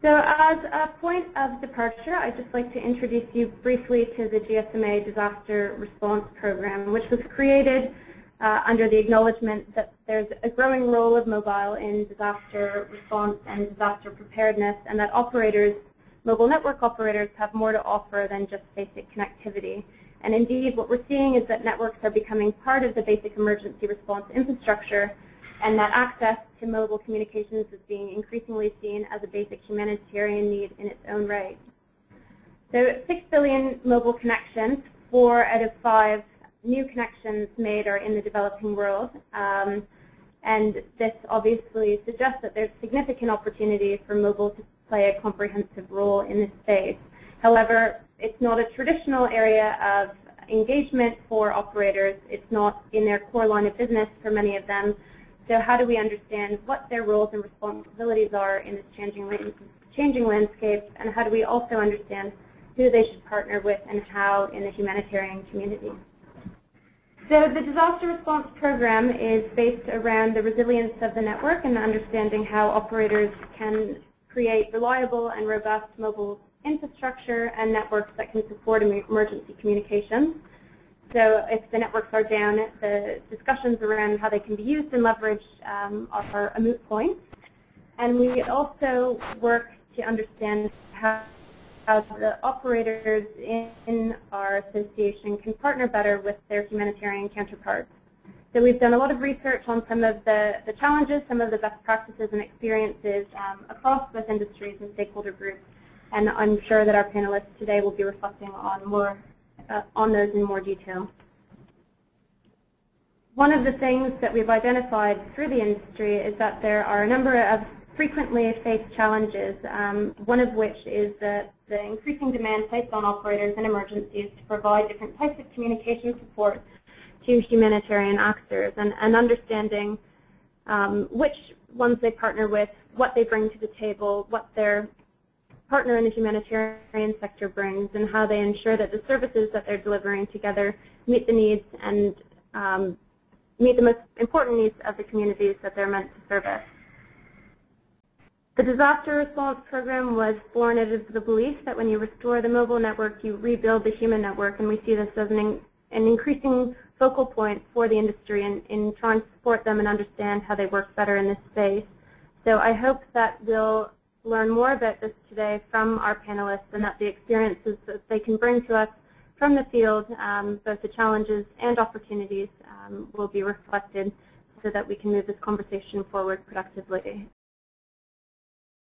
So as a point of departure, I'd just like to introduce you briefly to the GSMA Disaster Response Program, which was created under the acknowledgement that there's a growing role of mobile in disaster response and disaster preparedness, and that operators, mobile network operators, have more to offer than just basic connectivity. And indeed, what we're seeing is that networks are becoming part of the basic emergency response infrastructure, and that access to mobile communications is being increasingly seen as a basic humanitarian need in its own right. So 6 billion mobile connections, 4 out of 5 new connections made are in the developing world. And this obviously suggests that there's significant opportunity for mobile to play a comprehensive role in this space. However, it's not a traditional area of engagement for operators. It's not in their core line of business for many of them. So how do we understand what their roles and responsibilities are in this changing landscape, and how do we also understand who they should partner with and how in the humanitarian community? So the Disaster Response Program is based around the resilience of the network and understanding how operators can create reliable and robust mobile infrastructure and networks that can support emergency communications. So if the networks are down, the discussions around how they can be used and leveraged are a moot point. And we also work to understand how the operators in our association can partner better with their humanitarian counterparts. So we've done a lot of research on some of the challenges, some of the best practices and experiences across both industries and stakeholder groups. And I'm sure that our panelists today will be reflecting on those in more detail. One of the things that we've identified through the industry is that there are a number of frequently faced challenges, one of which is the increasing demand placed on operators in emergencies to provide different types of communication support to humanitarian actors, and understanding which ones they partner with, what they bring to the table, what their partner in the humanitarian sector brings, and how they ensure that the services that they're delivering together meet the needs and meet the most important needs of the communities that they're meant to service. The Disaster Response Program was born out of the belief that when you restore the mobile network, you rebuild the human network, and we see this as an increasing focal point for the industry in trying to support them and understand how they work better in this space. So I hope that we'll learn more about this today from our panelists, and that the experiences that they can bring to us from the field, both the challenges and opportunities, will be reflected so that we can move this conversation forward productively.